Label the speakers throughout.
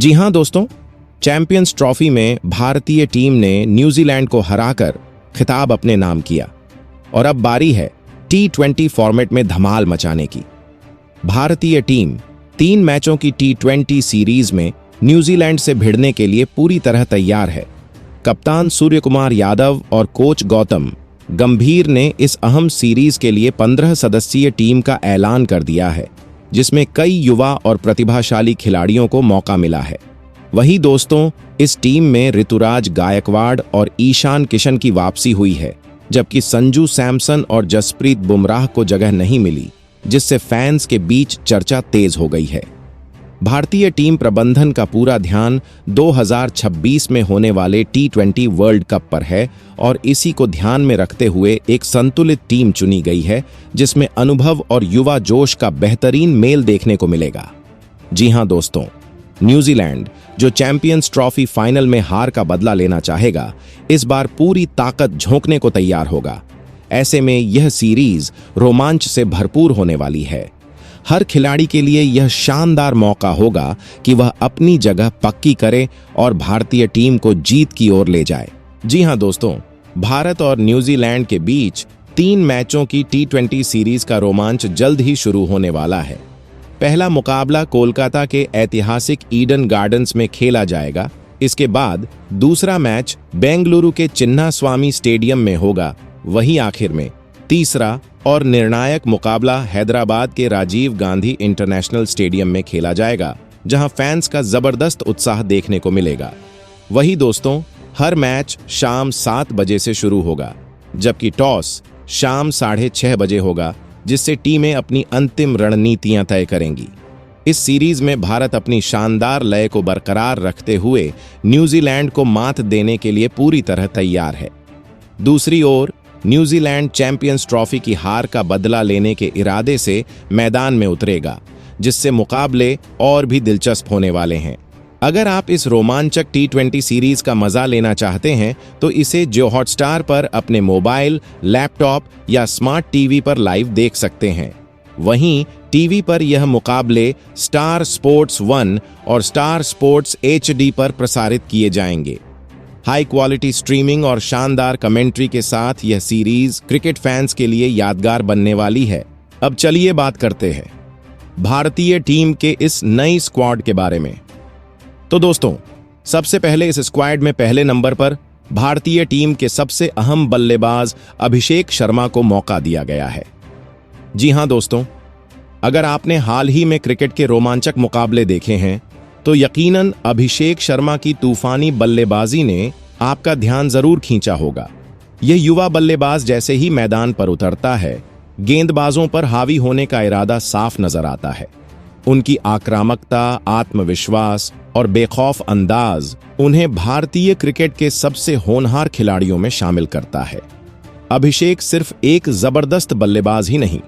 Speaker 1: जी हां दोस्तों, champions trophy में भारतीय टीम ने न्यूजीलैंड को हराकर खिताब अपने नाम किया और अब बारी है T20 फॉर्मेट में धमाल मचाने की। भारतीय टीम 3 मैचों की T20 सीरीज में न्यूजीलैंड से भिड़ने के लिए पूरी तरह तैयार है। कप्तान सूर्यकुमार यादव और कोच गौतम गंभीर ने इस अहम सीरीज के लिए 15 सदस्यीय टीम का ऐलान कर दिया है, जिसमें कई युवा और प्रतिभाशाली खिलाड़ियों को मौका मिला है। वहीं दोस्तों, इस टीम में ऋतुराज गायकवाड़ और ईशान किशन की वापसी हुई है, जबकि संजू सैमसन और जसप्रीत बुमराह को जगह नहीं मिली, जिससे फैंस के बीच चर्चा तेज हो गई है। भारतीय टीम प्रबंधन का पूरा ध्यान 2026 में होने वाले T20 वर्ल्ड कप पर है और इसी को ध्यान में रखते हुए एक संतुलित टीम चुनी गई है, जिसमें अनुभव और युवा जोश का बेहतरीन मेल देखने को मिलेगा। जी हां दोस्तों, न्यूजीलैंड जो चैंपियंस ट्रॉफी फाइनल में हार का बदला लेना चाहेगा, इस बार पूरी ताकत झोंकने को तैयार होगा। ऐसे में यह सीरीज रोमांच से भरपूर होने वाली है। हर खिलाड़ी के लिए यह शानदार मौका होगा कि वह अपनी जगह पक्की करे और भारतीय टीम को जीत की ओर ले जाए। जी हां दोस्तों, भारत और न्यूजीलैंड के बीच 3 मैचों की T20 सीरीज का रोमांच जल्द ही शुरू होने वाला है। पहला मुकाबला कोलकाता के ऐतिहासिक ईडन गार्डन्स में खेला जाएगा। इसके बाद दूसरा मैच बेंगलुरु के चिन्नास्वामी स्टेडियम में होगा। वहीं आखिर में तीसरा और निर्णायक मुकाबला हैदराबाद के राजीव गांधी इंटरनेशनल स्टेडियम में खेला जाएगा, जहां फैंस का जबरदस्त उत्साह देखने को मिलेगा। वहीं दोस्तों, हर मैच शाम 7 बजे से शुरू होगा, जबकि टॉस शाम 6:30 बजे होगा, जिससे टीमें अपनी अंतिम रणनीतियां तय करेंगी। इस सीरीज में भारत अपनी शानदार लय को बरकरार रखते हुए न्यूजीलैंड को मात देने के लिए पूरी तरह तैयार है। दूसरी ओर न्यूजीलैंड चैंपियंस ट्रॉफी की हार का बदला लेने के इरादे से मैदान में उतरेगा, जिससे मुकाबले और भी दिलचस्प होने वाले हैं। अगर आप इस रोमांचक T20 सीरीज का मजा लेना चाहते हैं, तो इसे जियो हॉटस्टार पर अपने मोबाइल, लैपटॉप या स्मार्ट टीवी पर लाइव देख सकते हैं। वहीं टीवी पर यह मुकाबले स्टार स्पोर्ट्स 1 और स्टार स्पोर्ट्स HD पर प्रसारित किए जाएंगे। हाई क्वालिटी स्ट्रीमिंग और शानदार कमेंट्री के साथ यह सीरीज क्रिकेट फैंस के लिए यादगार बनने वाली है। अब चलिए बात करते हैं भारतीय टीम के इस नई स्क्वाड के बारे में। तो दोस्तों, सबसे पहले इस स्क्वाड में पहले नंबर पर भारतीय टीम के सबसे अहम बल्लेबाज अभिषेक शर्मा को मौका दिया गया है। जी हां दोस्तों, अगर आपने हाल ही में क्रिकेट के रोमांचक मुकाबले देखे हैं, तो यकीनन अभिषेक शर्मा की तूफानी बल्लेबाजी ने आपका ध्यान जरूर खींचा होगा। यह युवा बल्लेबाज जैसे ही मैदान पर उतरता है, गेंदबाजों पर हावी होने का इरादा साफ नजर आता है। उनकी आक्रामकता, आत्मविश्वास और बेखौफ अंदाज उन्हें भारतीय क्रिकेट के सबसे होनहार खिलाड़ियों में शामिल करता है। अभिषेक सिर्फ एक जबरदस्त बल्लेबाज ही नहीं,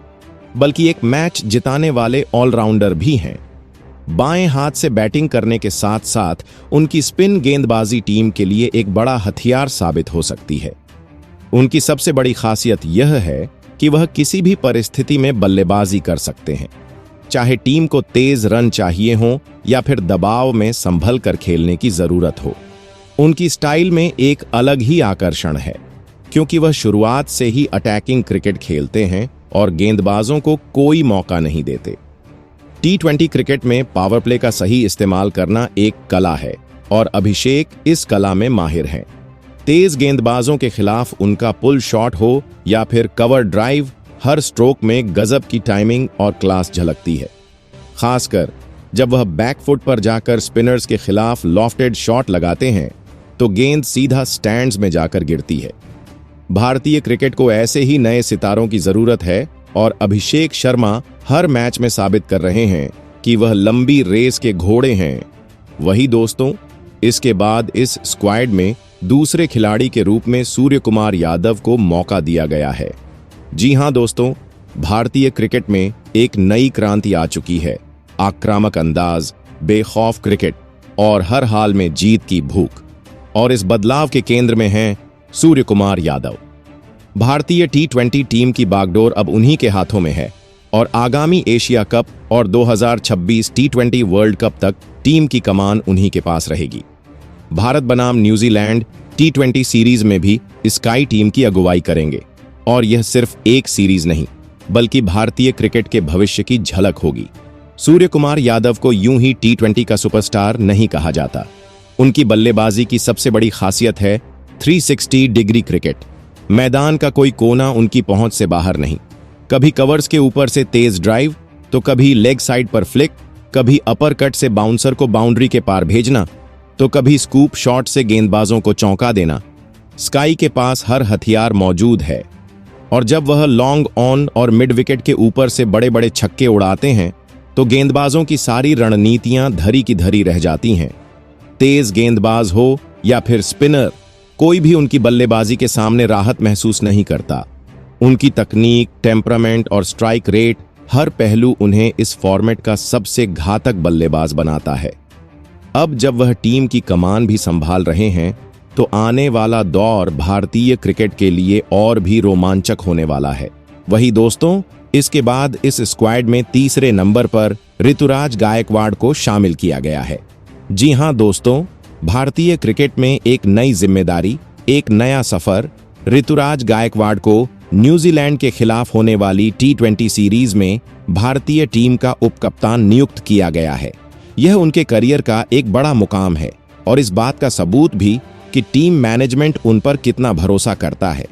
Speaker 1: बल्कि एक मैच जिताने वाले ऑलराउंडर भी हैं। बाएं हाथ से बैटिंग करने के साथ साथ उनकी स्पिन गेंदबाजी टीम के लिए एक बड़ा हथियार साबित हो सकती है। उनकी सबसे बड़ी खासियत यह है कि वह किसी भी परिस्थिति में बल्लेबाजी कर सकते हैं, चाहे टीम को तेज रन चाहिए हो या फिर दबाव में संभल कर खेलने की जरूरत हो। उनकी स्टाइल में एक अलग ही आकर्षण है, क्योंकि वह शुरुआत से ही अटैकिंग क्रिकेट खेलते हैं और गेंदबाजों को कोई मौका नहीं देते। T20 क्रिकेट में पावर प्ले का सही इस्तेमाल करना एक कला है और अभिषेक इस कला में माहिर हैं। तेज गेंदबाजों के खिलाफ उनका पुल शॉट हो या फिर कवर ड्राइव, हर स्ट्रोक में गजब की टाइमिंग और क्लास झलकती है। खासकर जब वह बैकफुट पर जाकर स्पिनर्स के खिलाफ लॉफ्टेड शॉट लगाते हैं, तो गेंद सीधा स्टैंड्स में जाकर गिरती है। भारतीय क्रिकेट को ऐसे ही नए सितारों की जरूरत है और अभिषेक शर्मा हर मैच में साबित कर रहे हैं कि वह लंबी रेस के घोड़े हैं। वही दोस्तों, इसके बाद इस स्क्वाड में दूसरे खिलाड़ी के रूप में सूर्यकुमार यादव को मौका दिया गया है। जी हां दोस्तों, भारतीय क्रिकेट में एक नई क्रांति आ चुकी है। आक्रामक अंदाज, बेखौफ क्रिकेट और हर हाल में जीत की भूख, और इस बदलाव के केंद्र में हैं सूर्यकुमार यादव। भारतीय T20 टीम की बागडोर अब उन्हीं के हाथों में है और आगामी एशिया कप और 2026 टी20 वर्ल्ड कप तक टीम की कमान उन्हीं के पास रहेगी। भारत बनाम न्यूजीलैंड टी20 सीरीज में भी स्काई टीम की अगुवाई करेंगे और यह सिर्फ एक सीरीज नहीं बल्कि भारतीय क्रिकेट के भविष्य की झलक होगी। सूर्य कुमार यादव को यूं ही टी20 का सुपरस्टार नहीं कहा जाता। उनकी बल्लेबाजी की सबसे बड़ी खासियत है 360 डिग्री क्रिकेट। मैदान का कोई कोना उनकी पहुंच से बाहर नहीं। कभी कवर्स के ऊपर से तेज ड्राइव, तो कभी लेग साइड पर फ्लिक, कभी अपर कट से बाउंसर को बाउंड्री के पार भेजना, तो कभी स्कूप शॉट से गेंदबाजों को चौंका देना। स्काई के पास हर हथियार मौजूद है और जब वह लॉन्ग ऑन और मिड विकेट के ऊपर से बड़े बड़े छक्के उड़ाते हैं तो गेंदबाजों की सारी रणनीतियां धरी की धरी रह जाती हैं। तेज गेंदबाज हो या फिर स्पिनर, कोई भी उनकी बल्लेबाजी के सामने राहत महसूस नहीं करता। उनकी तकनीक, टेम्परामेंट और स्ट्राइक रेट, हर पहलू उन्हें इस फॉर्मेट का सबसे घातक बल्लेबाज बनाता है। अब जब वह टीम की कमान भी संभाल रहे हैं तो आने वाला दौर भारतीय क्रिकेट के लिए और भी रोमांचक होने वाला है। वही दोस्तों, इसके बाद इस स्क्वाड में तीसरे नंबर पर ऋतुराज गायकवाड़ को शामिल किया गया है। जी हां दोस्तों, भारतीय क्रिकेट में एक नई जिम्मेदारी, एक नया सफर। ऋतुराज गायकवाड़ को न्यूजीलैंड के खिलाफ होने वाली टी20 सीरीज में भारतीय टीम का उपकप्तान नियुक्त किया गया है। यह उनके करियर का एक बड़ा मुकाम है और इस बात का सबूत भी कि टीम मैनेजमेंट उन पर कितना भरोसा करता है।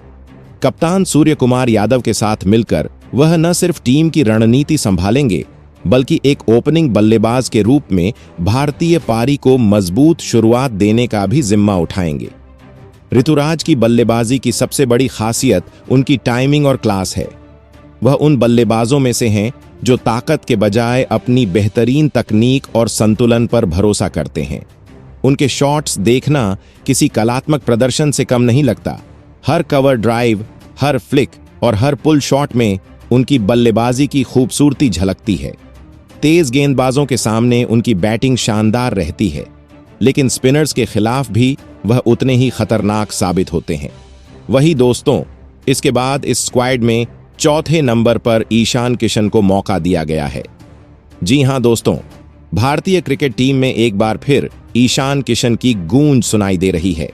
Speaker 1: कप्तान सूर्य कुमार यादव के साथ मिलकर वह न सिर्फ टीम की रणनीति संभालेंगे बल्कि एक ओपनिंग बल्लेबाज के रूप में भारतीय पारी को मजबूत शुरुआत देने का भी जिम्मा उठाएंगे। ऋतुराज की बल्लेबाजी की सबसे बड़ी खासियत उनकी टाइमिंग और क्लास है। वह उन बल्लेबाजों में से हैं जो ताकत के बजाय अपनी बेहतरीन तकनीक और संतुलन पर भरोसा करते हैं। उनके शॉट्स देखना किसी कलात्मक प्रदर्शन से कम नहीं लगता। हर कवर ड्राइव, हर फ्लिक और हर पुल शॉट में उनकी बल्लेबाजी की खूबसूरती झलकती है। तेज गेंदबाजों के सामने उनकी बैटिंग शानदार रहती है, लेकिन स्पिनर्स के खिलाफ भी वह उतने ही खतरनाक साबित होते हैं। वही दोस्तों, इसके बाद इस स्क्वाड में चौथे नंबर पर ईशान किशन को मौका दिया गया है। जी हां दोस्तों, भारतीय क्रिकेट टीम में एक बार फिर ईशान किशन की गूंज सुनाई दे रही है।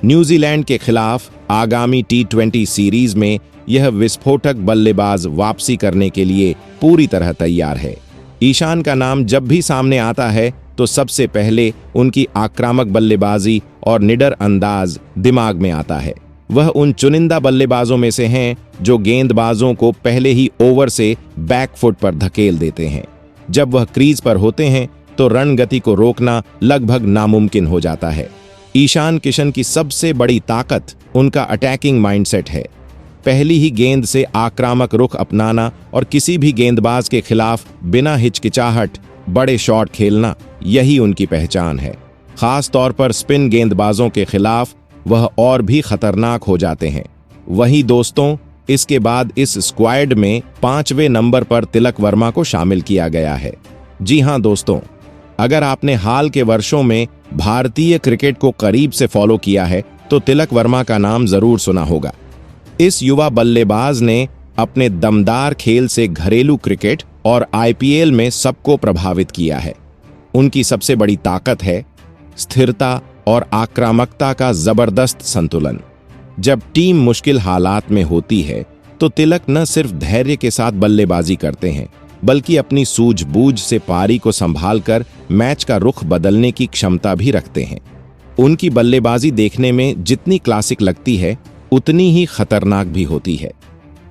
Speaker 1: न्यूजीलैंड के खिलाफ आगामी टी20 सीरीज में यह विस्फोटक बल्लेबाज वापसी करने के लिए पूरी तरह तैयार है। ईशान का नाम जब भी सामने आता है तो सबसे पहले उनकी आक्रामक बल्लेबाजी और निडर अंदाज दिमाग में आता है। वह उन चुनिंदा बल्लेबाजों में से हैं जो गेंदबाजों को पहले ही ओवर से बैकफुट पर धकेल देते हैं। जब वह क्रीज पर होते हैं तो रन गति को रोकना लगभग नामुमकिन हो जाता है। ईशान किशन की सबसे बड़ी ताकत उनका अटैकिंग माइंडसेट है। पहली ही गेंद से आक्रामक रुख अपनाना और किसी भी गेंदबाज के खिलाफ बिना हिचकिचाहट बड़े शॉट खेलना, यही उनकी पहचान है। खास तौर पर स्पिन गेंदबाजों के खिलाफ वह और भी खतरनाक हो जाते हैं। वही दोस्तों, इसके बाद इस स्क्वाड में 5वें नंबर पर तिलक वर्मा को शामिल किया गया है। जी हां दोस्तों, अगर आपने हाल के वर्षों में भारतीय क्रिकेट को करीब से फॉलो किया है तो तिलक वर्मा का नाम जरूर सुना होगा। इस युवा बल्लेबाज ने अपने दमदार खेल से घरेलू क्रिकेट और आईपीएल में सबको प्रभावित किया है। उनकी सबसे बड़ी ताकत है स्थिरता और आक्रामकता का जबरदस्त संतुलन। जब टीम मुश्किल हालात में होती है तो तिलक न सिर्फ धैर्य के साथ बल्लेबाजी करते हैं बल्कि अपनी सूझबूझ से पारी को संभालकर मैच का रुख बदलने की क्षमता भी रखते हैं। उनकी बल्लेबाजी देखने में जितनी क्लासिक लगती है उतनी ही खतरनाक भी होती है।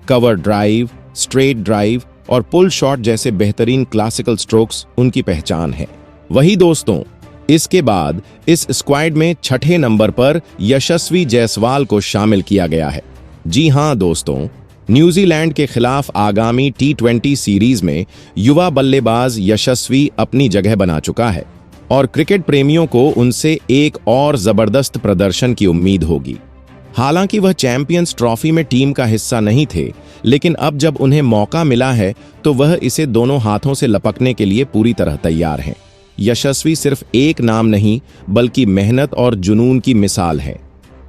Speaker 1: कवर ड्राइव, स्ट्रेट ड्राइव और पुल शॉट जैसे बेहतरीन क्लासिकल स्ट्रोक्स उनकी पहचान है। वही दोस्तों, इसके बाद इस स्क्वाड में 6ठे नंबर पर यशस्वी जायसवाल को शामिल किया गया है। जी हां दोस्तों, न्यूजीलैंड के खिलाफ आगामी टी20 सीरीज में युवा बल्लेबाज यशस्वी अपनी जगह बना चुका है और क्रिकेट प्रेमियों को उनसे एक और जबरदस्त प्रदर्शन की उम्मीद होगी। हालांकि वह चैंपियंस ट्रॉफी में टीम का हिस्सा नहीं थे, लेकिन अब जब उन्हें मौका मिला है तो वह इसे दोनों हाथों से लपकने के लिए पूरी तरह तैयार हैं। यशस्वी सिर्फ एक नाम नहीं बल्कि मेहनत और जुनून की मिसाल है।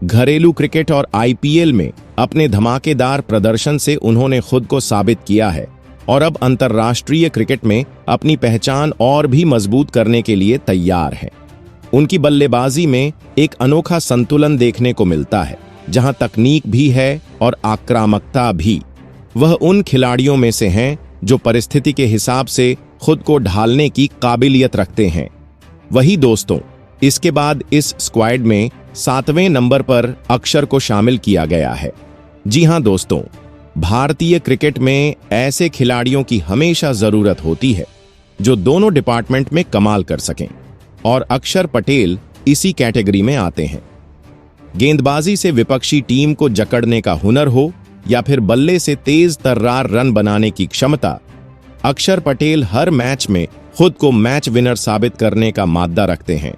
Speaker 1: घरेलू क्रिकेट और आईपीएल में अपने धमाकेदार प्रदर्शन से उन्होंने खुद को साबित किया है। और अब अंतर्राष्ट्रीय क्रिकेट में अपनी पहचान और भी मजबूत करने के लिए तैयार हैं। उनकी बल्लेबाजी में एक अनोखा संतुलन देखने को मिलता है, जहां तकनीक भी है और आक्रामकता भी। वह उन खिलाड़ियों में से हैं जो परिस्थिति के हिसाब से खुद को ढालने की काबिलियत रखते हैं। वही दोस्तों, इसके बाद इस स्क्वाड में 7वें नंबर पर अक्षर को शामिल किया गया है। जी हां दोस्तों, भारतीय क्रिकेट में ऐसे खिलाड़ियों की हमेशा जरूरत होती है जो दोनों डिपार्टमेंट में कमाल कर सकें, और अक्षर पटेल इसी कैटेगरी में आते हैं। गेंदबाजी से विपक्षी टीम को जकड़ने का हुनर हो या फिर बल्ले से तेज तर्रार रन बनाने की क्षमता, अक्षर पटेल हर मैच में खुद को मैच विनर साबित करने का माद्दा रखते हैं।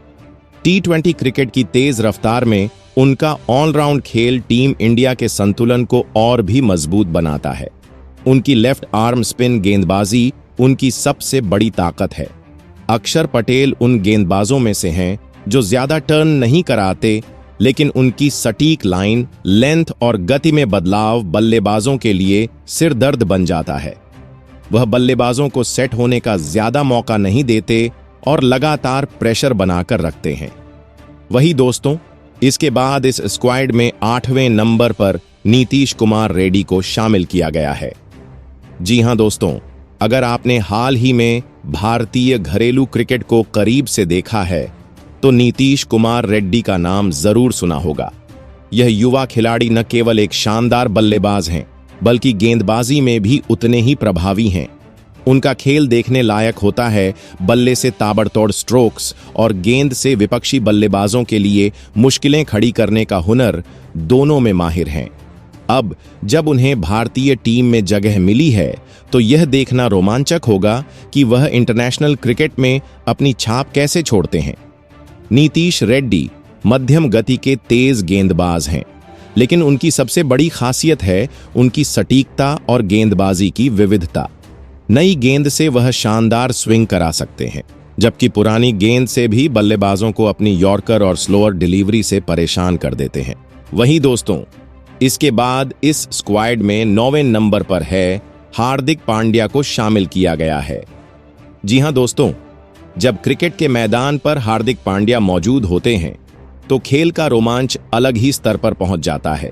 Speaker 1: T20 क्रिकेट की तेज रफ्तार में उनका ऑलराउंड खेल टीम इंडिया के संतुलन को और भी मजबूत बनाता है। उनकी लेफ्ट आर्म स्पिन गेंदबाजी उनकी सबसे बड़ी ताकत है। अक्षर पटेल उन गेंदबाजों में से हैं जो ज्यादा टर्न नहीं कराते, लेकिन उनकी सटीक लाइन, लेंथ और गति में बदलाव बल्लेबाजों के लिए सिरदर्द बन जाता है। वह बल्लेबाजों को सेट होने का ज्यादा मौका नहीं देते और लगातार प्रेशर बनाकर रखते हैं। वही दोस्तों, इसके बाद इस स्क्वाड में 8वें नंबर पर नीतीश कुमार रेड्डी को शामिल किया गया है। जी हां दोस्तों, अगर आपने हाल ही में भारतीय घरेलू क्रिकेट को करीब से देखा है तो नीतीश कुमार रेड्डी का नाम जरूर सुना होगा। यह युवा खिलाड़ी न केवल एक शानदार बल्लेबाज हैं, बल्कि गेंदबाजी में भी उतने ही प्रभावी हैं। उनका खेल देखने लायक होता है। बल्ले से ताबड़तोड़ स्ट्रोक्स और गेंद से विपक्षी बल्लेबाजों के लिए मुश्किलें खड़ी करने का हुनर दोनों में माहिर हैं। अब जब उन्हें भारतीय टीम में जगह मिली है तो यह देखना रोमांचक होगा कि वह इंटरनेशनल क्रिकेट में अपनी छाप कैसे छोड़ते हैं। नीतीश रेड्डी मध्यम गति के तेज गेंदबाज हैं, लेकिन उनकी सबसे बड़ी खासियत है उनकी सटीकता और गेंदबाजी की विविधता। नई गेंद से वह शानदार स्विंग करा सकते हैं, जबकि पुरानी गेंद से भी बल्लेबाजों को अपनी यॉर्कर और स्लोअर डिलीवरी से परेशान कर देते हैं। वहीं दोस्तों, इसके बाद इस स्क्वाड में 9वें नंबर पर है हार्दिक पांड्या को शामिल किया गया है। जी हां दोस्तों, जब क्रिकेट के मैदान पर हार्दिक पांड्या मौजूद होते हैं तो खेल का रोमांच अलग ही स्तर पर पहुंच जाता है।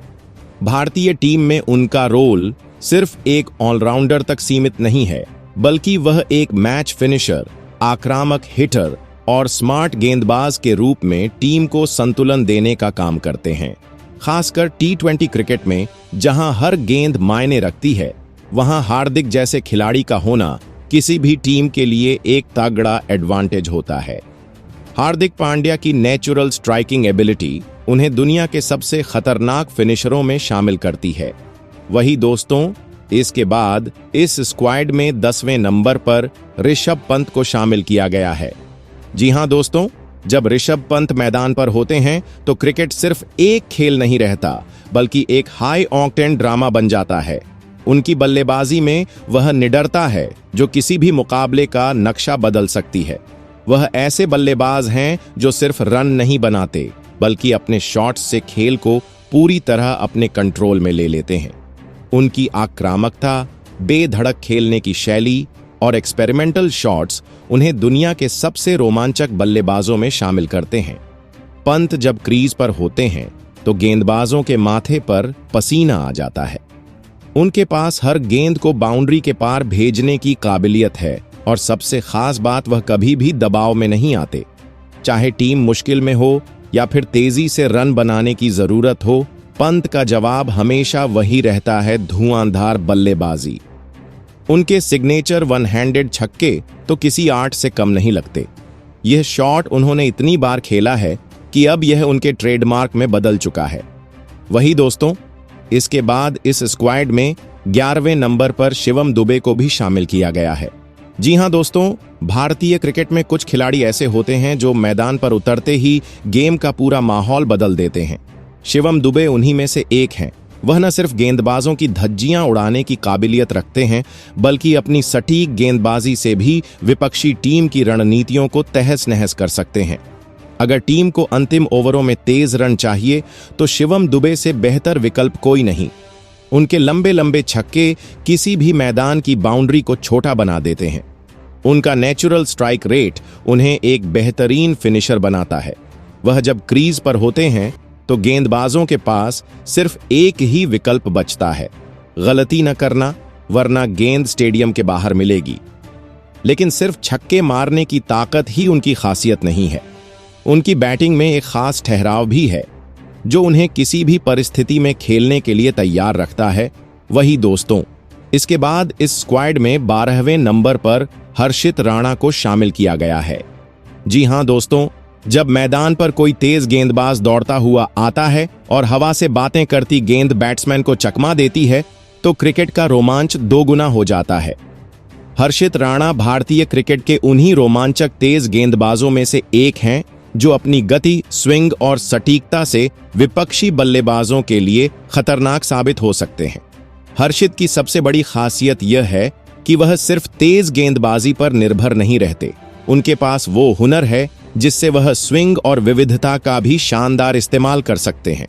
Speaker 1: भारतीय टीम में उनका रोल सिर्फ एक ऑलराउंडर तक सीमित नहीं है, बल्कि वह एक मैच फिनिशर, आक्रामक हिटर और स्मार्ट गेंदबाज के रूप में टीम को संतुलन देने का काम करते हैं। खासकर T20 क्रिकेट में जहां हर गेंद मायने रखती है, वहां हार्दिक जैसे खिलाड़ी का होना किसी भी टीम के लिए एक तगड़ा एडवांटेज होता है। हार्दिक पांड्या की नेचुरल स्ट्राइकिंग एबिलिटी उन्हें दुनिया के सबसे खतरनाक फिनिशरों में शामिल करती है। वही दोस्तों, इसके बाद इस स्क्वाड में 10वें नंबर पर ऋषभ पंत को शामिल किया गया है। जी हां दोस्तों, जब ऋषभ पंत मैदान पर होते हैं तो क्रिकेट सिर्फ एक खेल नहीं रहता, बल्कि एक हाई ऑक्टेन ड्रामा बन जाता है। उनकी बल्लेबाजी में वह निडरता है जो किसी भी मुकाबले का नक्शा बदल सकती है। वह ऐसे बल्लेबाज हैं जो सिर्फ रन नहीं बनाते, बल्कि अपने शॉट्स से खेल को पूरी तरह अपने कंट्रोल में ले लेते हैं। उनकी आक्रामकता, बेधड़क खेलने की शैली और एक्सपेरिमेंटल शॉट्स उन्हें दुनिया के सबसे रोमांचक बल्लेबाजों में शामिल करते हैं। पंत जब क्रीज पर होते हैं तो गेंदबाजों के माथे पर पसीना आ जाता है। उनके पास हर गेंद को बाउंड्री के पार भेजने की काबिलियत है, और सबसे खास बात, वह कभी भी दबाव में नहीं आते। चाहे टीम मुश्किल में हो या फिर तेजी से रन बनाने की जरूरत हो, पंत का जवाब हमेशा वही रहता है, धुआंधार बल्लेबाजी। उनके सिग्नेचर वन हैंडेड छक्के तो किसी आर्ट से कम नहीं लगते। यह शॉट उन्होंने इतनी बार खेला है कि अब यह उनके ट्रेडमार्क में बदल चुका है। वही दोस्तों, इसके बाद इस स्क्वाड में 11वें नंबर पर शिवम दुबे को भी शामिल किया गया है। जी हां दोस्तों, भारतीय क्रिकेट में कुछ खिलाड़ी ऐसे होते हैं जो मैदान पर उतरते ही गेम का पूरा माहौल बदल देते हैं। शिवम दुबे उन्हीं में से एक हैं। वह न सिर्फ गेंदबाजों की धज्जियां उड़ाने की काबिलियत रखते हैं, बल्कि अपनी सटीक गेंदबाजी से भी विपक्षी टीम की रणनीतियों को तहस नहस कर सकते हैं। अगर टीम को अंतिम ओवरों में तेज रन चाहिए तो शिवम दुबे से बेहतर विकल्प कोई नहीं। उनके लंबे लंबे छक्के किसी भी मैदान की बाउंड्री को छोटा बना देते हैं। उनका नेचुरल स्ट्राइक रेट उन्हें एक बेहतरीन फिनिशर बनाता है। वह जब क्रीज पर होते हैं तो गेंदबाजों के पास सिर्फ एक ही विकल्प बचता है, गलती न करना, वरना गेंद स्टेडियम के बाहर मिलेगी। लेकिन सिर्फ छक्के मारने की ताकत ही उनकी खासियत नहीं है। उनकी बैटिंग में एक खास ठहराव भी है जो उन्हें किसी भी परिस्थिति में खेलने के लिए तैयार रखता है। वही दोस्तों, इसके बाद इस स्क्वाड में 12वें नंबर पर हर्षित राणा को शामिल किया गया है। जी हां दोस्तों, जब मैदान पर कोई तेज गेंदबाज दौड़ता हुआ आता है और हवा से बातें करती गेंद बैट्समैन को चकमा देती है तो क्रिकेट का रोमांच दोगुना हो जाता है। हर्षित राणा भारतीय क्रिकेट के उन्हीं रोमांचक तेज गेंदबाजों में से एक हैं जो अपनी गति, स्विंग और सटीकता से विपक्षी बल्लेबाजों के लिए खतरनाक साबित हो सकते हैं। हर्षित की सबसे बड़ी खासियत यह है कि वह सिर्फ तेज गेंदबाजी पर निर्भर नहीं रहते। उनके पास वो हुनर है जिससे वह स्विंग और विविधता का भी शानदार इस्तेमाल कर सकते हैं।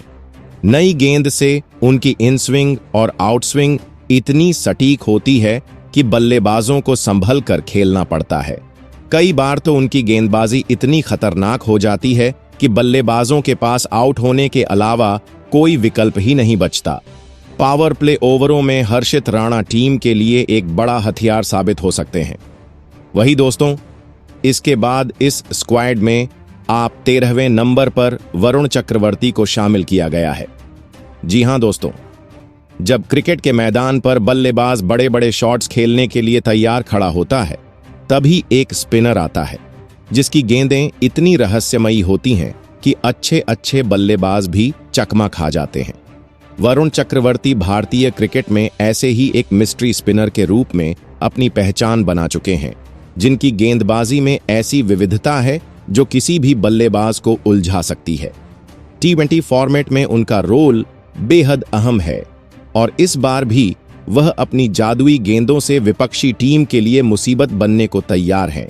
Speaker 1: नई गेंद से उनकी इन स्विंग और आउट स्विंग इतनी सटीक होती है कि बल्लेबाजों को संभल कर खेलना पड़ता है। कई बार तो उनकी गेंदबाजी इतनी खतरनाक हो जाती है कि बल्लेबाजों के पास आउट होने के अलावा कोई विकल्प ही नहीं बचता। पावर प्ले ओवरों में हर्षित राणा टीम के लिए एक बड़ा हथियार साबित हो सकते हैं। वही दोस्तों, इसके बाद इस स्क्वाड में आप 13वें नंबर पर वरुण चक्रवर्ती को शामिल किया गया है। जी हां दोस्तों, जब क्रिकेट के मैदान पर बल्लेबाज बड़े बड़े शॉट्स खेलने के लिए तैयार खड़ा होता है, तभी एक स्पिनर आता है जिसकी गेंदें इतनी रहस्यमयी होती हैं कि अच्छे अच्छे बल्लेबाज भी चकमा खा जाते हैं। वरुण चक्रवर्ती भारतीय क्रिकेट में ऐसे ही एक मिस्ट्री स्पिनर के रूप में अपनी पहचान बना चुके हैं, जिनकी गेंदबाजी में ऐसी विविधता है जो किसी भी बल्लेबाज को उलझा सकती है। T20 फॉर्मेट में उनका रोल बेहद अहम है और इस बार भी वह अपनी जादुई गेंदों से विपक्षी टीम के लिए मुसीबत बनने को तैयार हैं।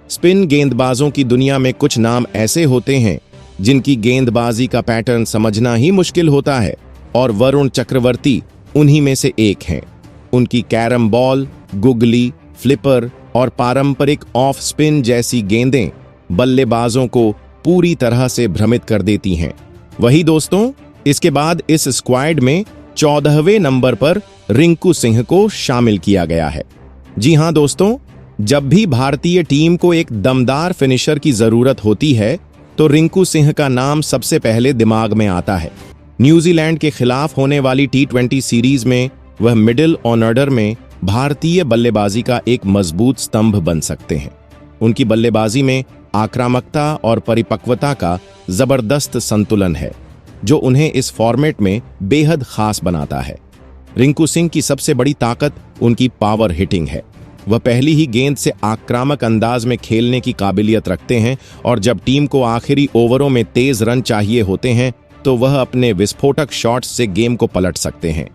Speaker 1: स्पिन गेंदबाजों की दुनिया में कुछ नाम ऐसे होते हैं जिनकी गेंदबाजी का पैटर्न समझना ही मुश्किल होता है और वरुण चक्रवर्ती उन्हीं में से एक हैं। उनकी कैरम बॉल, गुगली, फ्लिपर और पारंपरिक ऑफ स्पिन जैसी गेंदें बल्लेबाजों को पूरी तरह से भ्रमित कर देती हैं। वही दोस्तों, इसके बाद इस स्क्वाड में 14वें नंबर पर रिंकू सिंह को शामिल किया गया है। जी हां दोस्तों, जब भी भारतीय टीम को एक दमदार फिनिशर की जरूरत होती है तो रिंकू सिंह का नाम सबसे पहले दिमाग में आता है। न्यूजीलैंड के खिलाफ होने वाली T20 सीरीज में वह मिडिल ऑर्डर में भारतीय बल्लेबाजी का एक मजबूत स्तंभ बन सकते हैं। उनकी बल्लेबाजी में आक्रामकता और परिपक्वता का जबरदस्त संतुलन है जो उन्हें इस फॉर्मेट में बेहद खास बनाता है। रिंकू सिंह की सबसे बड़ी ताकत उनकी पावर हिटिंग है। वह पहली ही गेंद से आक्रामक अंदाज में खेलने की काबिलियत रखते हैं और जब टीम को आखिरी ओवरों में तेज रन चाहिए होते हैं तो वह अपने विस्फोटक शॉट्स से गेम को पलट सकते हैं।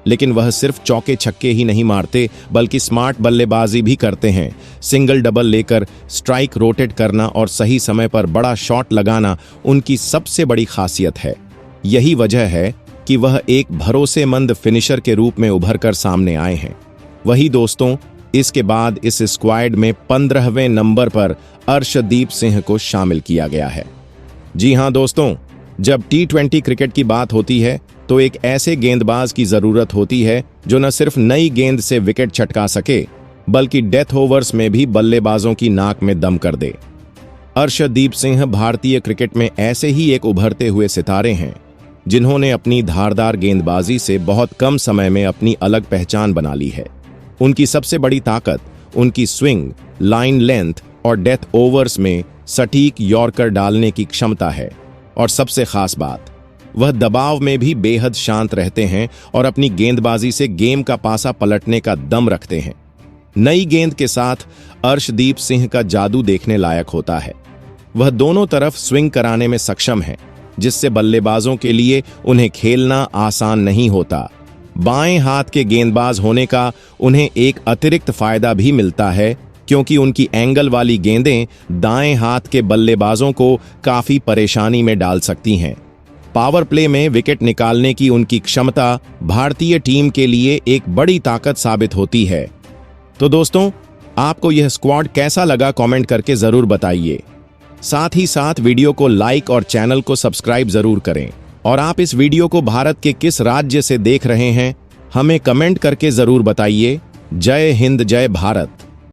Speaker 1: लेकिन वह सिर्फ चौके छक्के ही नहीं मारते बल्कि स्मार्ट बल्लेबाजी भी करते हैं। सिंगल डबल लेकर स्ट्राइक रोटेट करना और सही समय पर बड़ा शॉट लगाना उनकी सबसे बड़ी खासियत है। यही वजह है कि वह एक भरोसेमंद फिनिशर के रूप में उभर कर सामने आए हैं। वही दोस्तों, इसके बाद इस स्क्वाड में 15वें नंबर पर अर्शदीप सिंह को शामिल किया गया है। जी हां दोस्तों, जब T20 क्रिकेट की बात होती है तो एक ऐसे गेंदबाज की जरूरत होती है जो न सिर्फ नई गेंद से विकेट छटका सके बल्कि डेथ ओवर्स में भी बल्लेबाजों की नाक में दम कर दे। अर्शदीप सिंह भारतीय क्रिकेट में ऐसे ही एक उभरते हुए सितारे हैं जिन्होंने अपनी धारदार गेंदबाजी से बहुत कम समय में अपनी अलग पहचान बना ली है। उनकी सबसे बड़ी ताकत उनकी स्विंग, लाइन लेंथ और डेथ ओवर्स में सटीक यॉर्कर डालने की क्षमता है। और सबसे खास बात, वह दबाव में भी बेहद शांत रहते हैं और अपनी गेंदबाजी से गेम का पासा पलटने का दम रखते हैं। नई गेंद के साथ अर्शदीप सिंह का जादू देखने लायक होता है। वह दोनों तरफ स्विंग कराने में सक्षम है जिससे बल्लेबाजों के लिए उन्हें खेलना आसान नहीं होता। बाएं हाथ के गेंदबाज होने का उन्हें एक अतिरिक्त फायदा भी मिलता है क्योंकि उनकी एंगल वाली गेंदें दाएं हाथ के बल्लेबाजों को काफी परेशानी में डाल सकती हैं। पावर प्ले में विकेट निकालने की उनकी क्षमता भारतीय टीम के लिए एक बड़ी ताकत साबित होती है। तो दोस्तों, आपको यह स्क्वाड कैसा लगा कमेंट करके जरूर बताइए। साथ ही साथ वीडियो को लाइक और चैनल को सब्सक्राइब जरूर करें। और आप इस वीडियो को भारत के किस राज्य से देख रहे हैं, हमें कमेंट करके जरूर बताइए। जय हिंद, जय भारत।